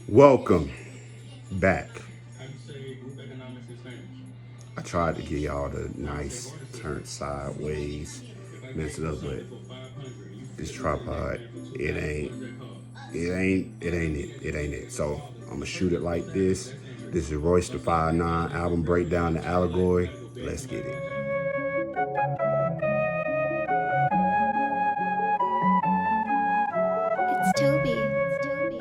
Welcome back. I tried to give y'all the nice turn sideways, mess it up, but this tripod, it ain't it. So I'm gonna shoot it like this. This is Royce the 5'9" album breakdown, the Allegory. Let's get it. It's Toby. It's Toby.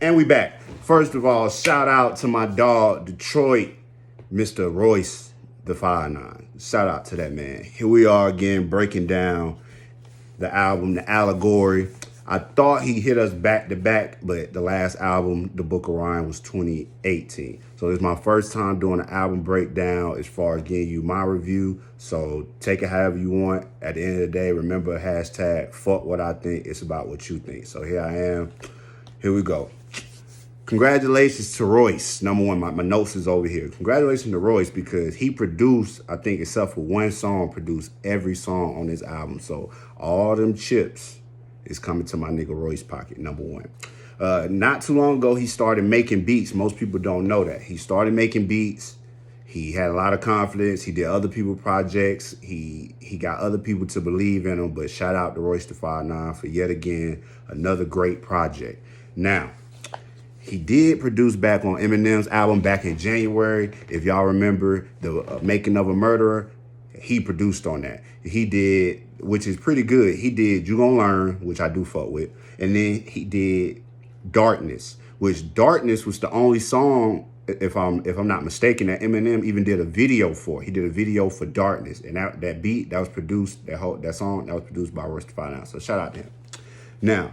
And we back. First of all, shout out to my dog, Detroit, Mr. Royce, the 5'9". Shout out to that man. Here we are again, breaking down the album, The Allegory. I thought he hit us back to back, but the last album, The Book of Ryan, was 2018. So it's my first time doing an album breakdown as far as getting you my review. So take it however you want. At the end of the day, remember hashtag fuck what I think. It's about what you think. So here I am. Here we go. Congratulations to Royce. Number one, my notes is over here. Congratulations to Royce because he produced, I think except for one song, produced every song on this album. So all them chips is coming to my nigga Royce pocket, number one. Not too long ago, he started making beats. Most people don't know that. He started making beats. He had a lot of confidence. He did other people's projects. He got other people to believe in him. But shout out to Royce the 5'9" for yet again another great project. Now, he did produce back on Eminem's album back in January. If y'all remember the Making of a Murderer, he produced on that. He did, which is pretty good. He did You Gonna Learn, which I do fuck with. And then he did Darkness, which Darkness was the only song, if I'm not mistaken, that Eminem even did a video for. He did a video for Darkness. And that beat, that was produced, that song, that was produced by Royce the 5'9". So shout out to him. Now,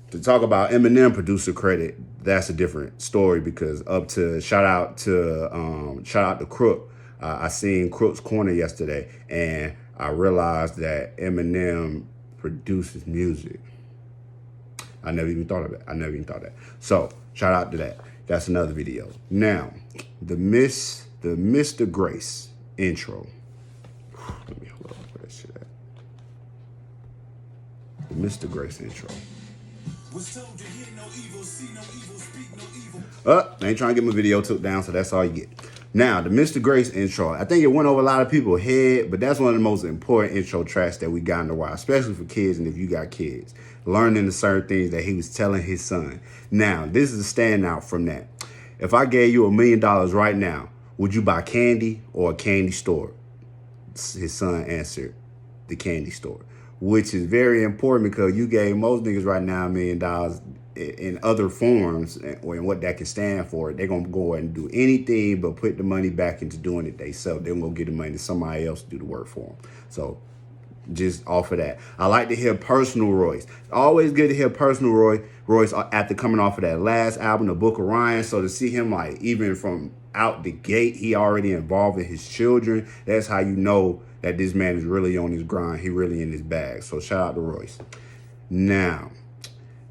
to talk about Eminem producer credit, that's a different story because shout out to Crook. I seen Crook's Corner yesterday and I realized that Eminem produces music. I never even thought of that. So shout out to that. That's another video. Now, the Mr. Grace intro. Let me hold up where that shit at. The Mr. Grace intro. I ain't trying to get my video took down, so that's all you get. Now, the Mr. Grace intro. I think it went over a lot of people's head, but that's one of the most important intro tracks that we got in a while, especially for kids and if you got kids. Learning the certain things that he was telling his son. Now, this is a standout from that. If I gave you $1 million right now, would you buy candy or a candy store? His son answered, the candy store. Which is very important because you gave most niggas right now $1 million in other forms or in what that can stand for. They're going to go ahead and do anything but put the money back into doing it themselves. They're going to get the money to somebody else to do the work for them. So just off of that. I like to hear personal Royce. Always good to hear personal Royce after coming off of that last album, The Book of Ryan. So to see him like even from out the gate, he already involved in his children. That's how you know that this man is really on his grind. He really in his bag. So shout out to Royce. Now,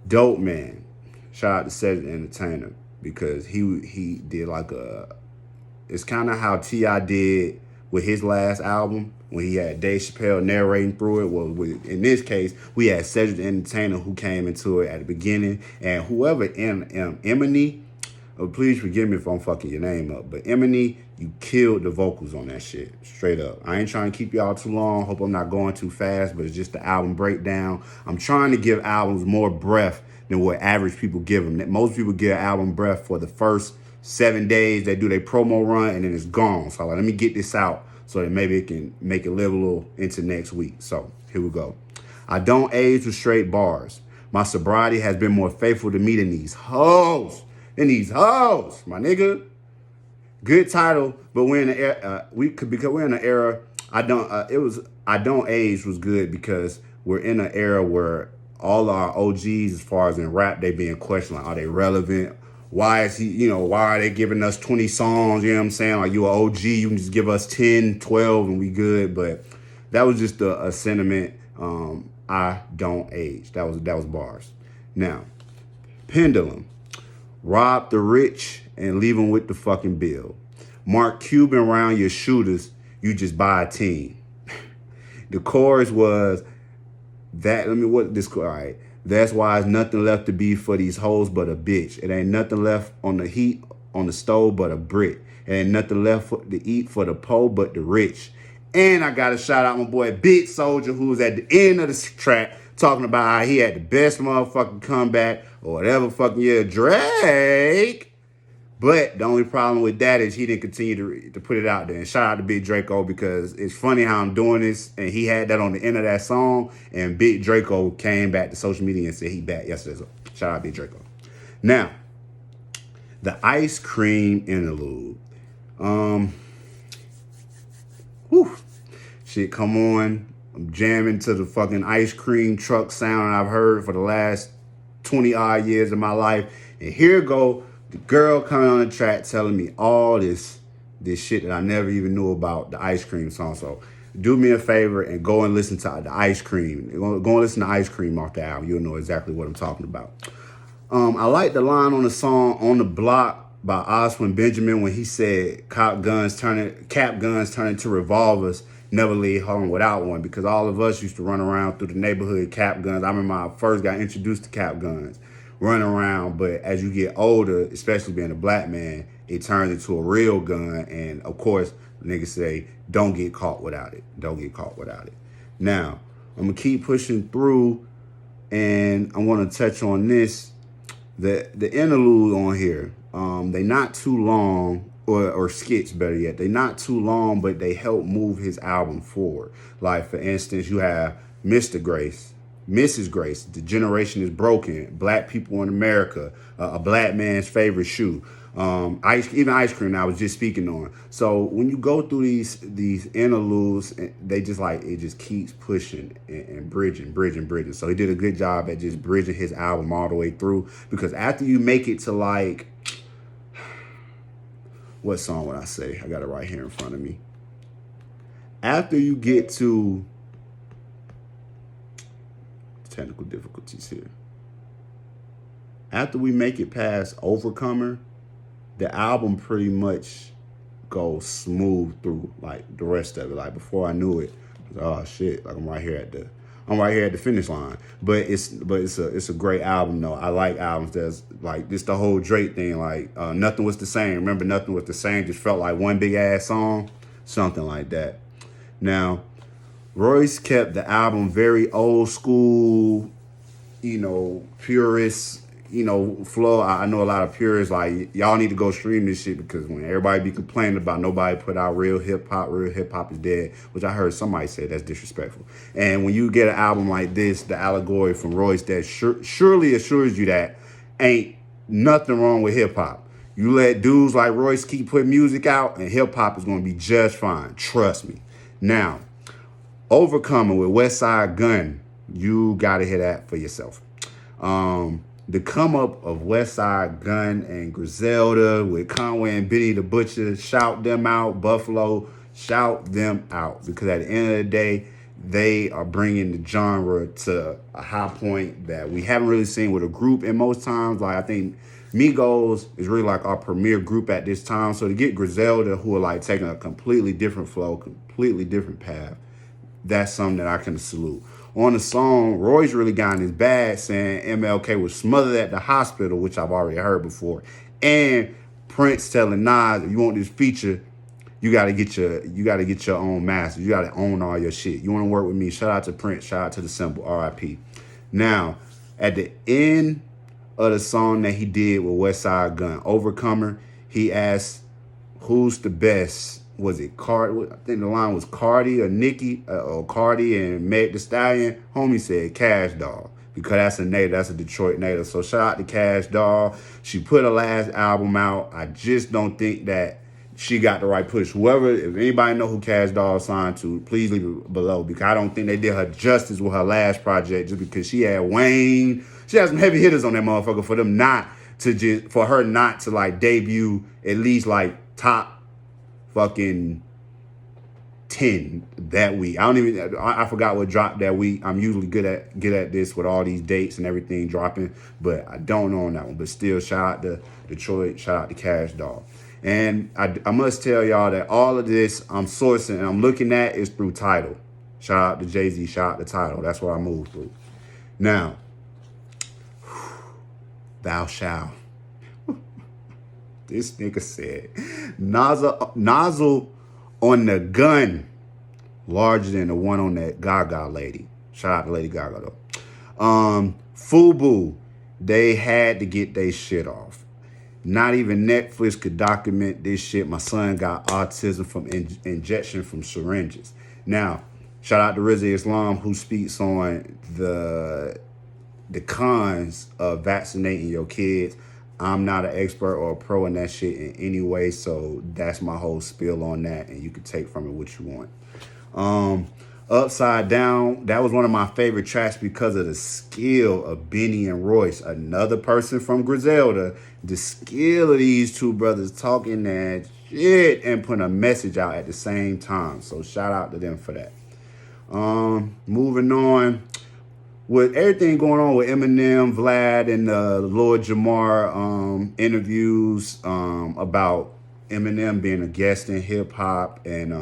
Dope Man. Shout out to Cedric Entertainer because he did like it's kind of how T.y. did with his last album when he had Dave Chappelle narrating through it. Well, in this case, we had Cedric Entertainer who came into it at the beginning, and whoever N.y.a, please forgive me if I'm fucking your name up, but N.y.a, you killed the vocals on that shit, straight up. I ain't trying to keep y'all too long. Hope I'm not going too fast, but it's just the album breakdown. I'm trying to give albums more breath than what average people give them. Most people give album breath for the first 7 days. They do their promo run, and then it's gone. So let me get this out so that maybe it can make it live a little into next week. So here we go. I don't age with straight bars. My sobriety has been more faithful to me than these hoes. My nigga. Good title, but we're in the era. Because we're in an era. I don't age was good because we're in an era where all our OGs, as far as in rap, they being questioned like, are they relevant? why is he, why are they giving us 20 songs? You know what I'm saying? Like, you an OG, you can just give us 10, 12 and we good. But that was just a sentiment. I don't age. That was bars. Now, Pendulum. Rob the rich and leave them with the fucking bill. Mark Cuban around your shooters, you just buy a team. The chorus was that, all right. That's why there's nothing left to be for these hoes but a bitch. It ain't nothing left on the heat on the stove but a brick. It ain't nothing left to eat for the poor but the rich. And I got to shout out my boy Big Soldier, who was at the end of the track talking about how he had the best motherfucking comeback or whatever fucking year. Drake. But the only problem with that is he didn't continue to put it out there. And shout out to Big Draco, because it's funny how I'm doing this. And he had that on the end of that song. And Big Draco came back to social media and said he back yesterday. So shout out Big Draco. Now, the ice cream interlude. Shit, come on. I'm jamming to the fucking ice cream truck sound I've heard for the last 20 odd years of my life. And here go the girl coming on the track telling me all this shit that I never even knew about the ice cream song. So do me a favor and go and listen to the ice cream. Go and listen to Ice Cream off the album. You'll know exactly what I'm talking about. I like the line on the song On the Block by Oswin Benjamin when he said cap guns turn into revolvers, never leave home without one, because all of us used to run around through the neighborhood with cap guns. I remember I first got introduced to cap guns, running around, but as you get older, especially being a black man, it turns into a real gun, and of course, niggas say, don't get caught without it. Don't get caught without it. Now, I'm going to keep pushing through, and I want to touch on this. The interlude on here, they not too long, or skits better yet. They not too long, but they help move his album forward. Like, for instance, you have Mr. Grace, Mrs. Grace, The Generation is Broken, Black People in America, A Black Man's Favorite Shoe, even Ice Cream I was just speaking on. So when you go through these interludes, they just it just keeps pushing and bridging. So he did a good job at just bridging his album all the way through, because after you make it to what song would I say? I got it right here in front of me. After you get to technical difficulties here. After we make it past Overcomer, the album pretty much goes smooth through the rest of it. Like, before I knew it, I was like, oh shit, I'm right here at the finish line. But it's a great album though. I like albums that's this the whole Drake thing, Nothing Was the Same. Remember, Nothing Was the Same just felt like one big ass song, something like that. Now, Royce kept the album very old school, purist, flow. I know a lot of purists y'all need to go stream this shit, because when everybody be complaining about nobody put out real hip hop is dead, which I heard somebody say that's disrespectful. And when you get an album like this, the Allegory from Royce, that surely assures you that ain't nothing wrong with hip hop. You let dudes like Royce keep putting music out, and hip hop is going to be just fine. Trust me. Now, Overcoming with West Side Gun, you got to hear that for yourself. The come up of West Side Gun and Griselda with Conway and Benny the Butcher, shout them out. Buffalo, shout them out, because at the end of the day, they are bringing the genre to a high point that we haven't really seen with a group in most times. I think Migos is really our premier group at this time. So to get Griselda, who are taking a completely different flow, completely different path, that's something that I can salute. On the song, Royce really got in his bag saying MLK was smothered at the hospital, which I've already heard before. And Prince telling N.y.a, if you want this feature, you gotta get your own master. You gotta own all your shit. You wanna work with me? Shout out to Prince, shout out to the Symbol, R.I.P. Now, at the end of the song that he did with West Side Gun, Overcomer, he asked who's the best. Was it Cardi? I think the line was Cardi or Nicki, or Cardi and Meg Thee Stallion. Homie said Cash Doll, because that's a native, that's a Detroit native. So shout out to Cash Doll. She put her last album out. I just don't think that she got the right push. If anybody know who Cash Doll signed to, please leave it below, because I don't think they did her justice with her last project, just because she had Wayne. She had some heavy hitters on that motherfucker for them not to just for her not to like debut at least like top fucking 10 that week. I forgot what dropped that week. I'm usually good at this with all these dates and everything dropping, but I don't know on that one. But still, shout out to Detroit, shout out to Cash Dog. And I must tell y'all that all of this I'm sourcing and I'm looking at is through Tidal. Shout out to Jay-Z, shout out to Tidal. That's what I moved through. Now, thou shalt. This nigga said, nozzle on the gun larger than the one on that Gaga lady. Shout out to Lady Gaga though. FUBU, they had to get their shit off. Not even Netflix could document this shit. My son got autism from injection from syringes. Now, shout out to Rizzi Islam, who speaks on the cons of vaccinating your kids. I'm not an expert or a pro in that shit in any way, so that's my whole spiel on that, and you can take from it what you want. Upside Down, that was one of my favorite tracks because of the skill of Benny and Royce, another person from Griselda. The skill of these two brothers talking that shit and putting a message out at the same time. So shout out to them for that. Moving on. With everything going on with Eminem, Vlad, and Lord Jamar interviews about Eminem being a guest in hip hop and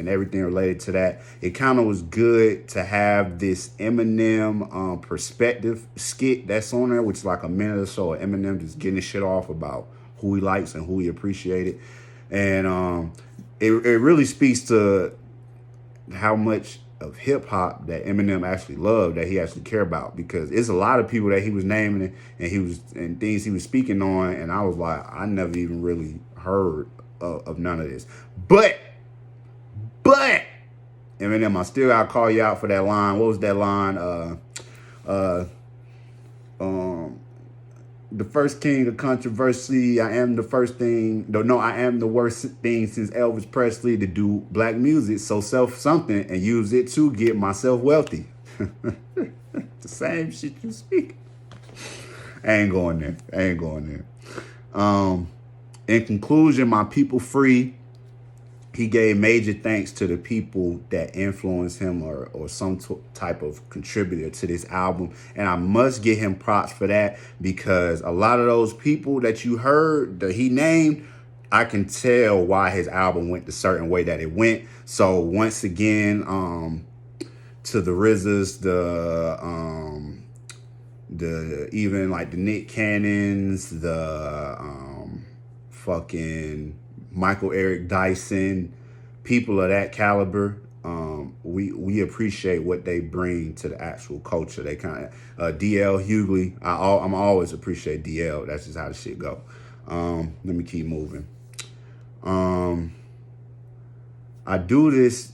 everything related to that, it kind of was good to have this Eminem perspective skit that's on there, which is like a minute or so of Eminem just getting his shit off about who he likes and who he appreciated, and it really speaks to how much of hip hop that Eminem actually loved, that he actually cared about, because it's a lot of people that he was naming and things he was speaking on, and I was like, I never even really heard of none of this. But Eminem, I still gotta call you out for that line. What was that line? The first king of controversy. I am the first thing. No, I am the worst thing since Elvis Presley to do black music. So self something and use it to get myself wealthy. The same shit you speak. I ain't going there. In conclusion, my people free. He gave major thanks to the people that influenced him or some type of contributor to this album. And I must give him props for that, because a lot of those people that you heard that he named, I can tell why his album went the certain way that it went. So once again, to the RZAs, the even like the Nick Cannons, the fucking Michael Eric Dyson, people of that caliber, we appreciate what they bring to the actual culture. They kind of DL Hughley. I'm always appreciate DL. That's just how the shit go. Let me keep moving. I do this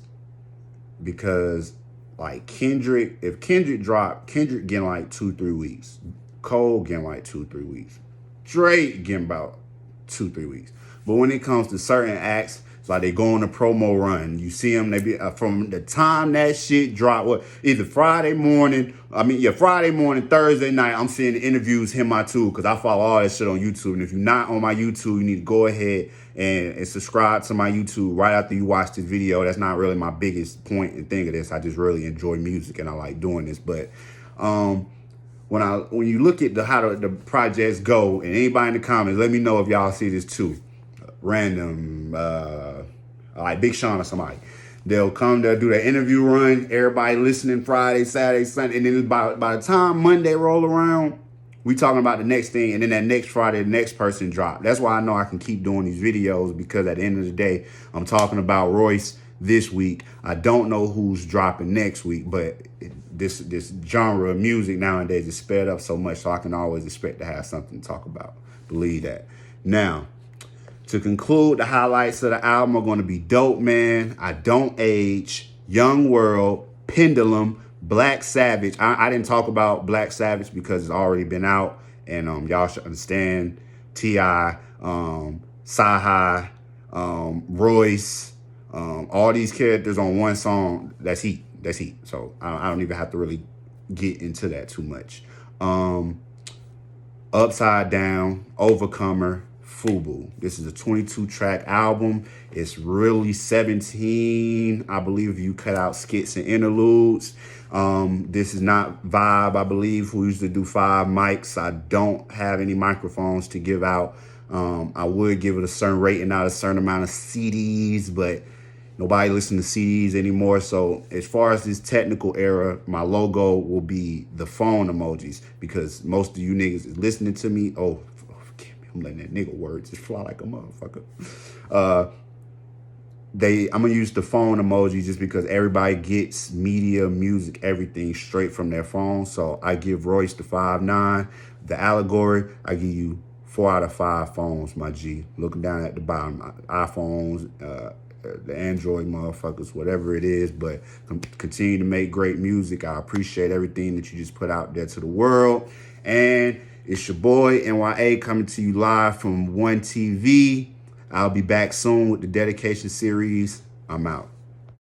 because like Kendrick, if Kendrick dropped, Kendrick getting like 2-3 weeks. Cole getting like 2-3 weeks. Drake getting about 2-3 weeks. But when it comes to certain acts, it's like they go on a promo run. You see them, they be from the time that shit drop, either Friday morning, Thursday night, I'm seeing the interviews, him, my too, because I follow all that shit on YouTube. And if you're not on my YouTube, you need to go ahead and subscribe to my YouTube right after you watch this video. That's not really my biggest point and thing of this. I just really enjoy music and I like doing this. But when you look at how the projects go, and anybody in the comments, let me know if y'all see this too. Random, like Big Sean or somebody. They'll do their interview run, everybody listening Friday, Saturday, Sunday, and then by the time Monday roll around, we talking about the next thing, and then that next Friday, the next person drop. That's why I know I can keep doing these videos, because at the end of the day, I'm talking about Royce this week. I don't know who's dropping next week, but this genre of music nowadays is sped up so much, so I can always expect to have something to talk about. Believe that. Now, to conclude, the highlights of the album are going to be Dope Man, I Don't Age, Young World, Pendulum, Black Savage. I didn't talk about Black Savage because it's already been out, and y'all should understand. T.I., Sci-Hi, Royce, all these characters on one song. That's heat. So I don't even have to really get into that too much. Upside Down, Overcomer, Fubu. This is a 22-track album. It's really 17, I believe, if you cut out skits and interludes. This is not Vibe, I believe, who used to do 5 mics. I don't have any microphones to give out. I would give it a certain rating out, a certain amount of CDs, but nobody listens to CDs anymore. So as far as this technical era, my logo will be the phone emojis, because most of you niggas is listening to me. Oh, forgive me, I'm letting that nigga words just fly like a motherfucker. I'm gonna use the phone emoji just because everybody gets media, music, everything straight from their phone. So I give Royce the 5.9. The Allegory, I give you 4 out of 5 phones, my G. Looking down at the bottom, iPhones, the Android motherfuckers, whatever it is, but continue to make great music. I appreciate everything that you just put out there to the world. And it's your boy N.y.a coming to you live from 1 TV. I'll be back soon with the dedication series. I'm out.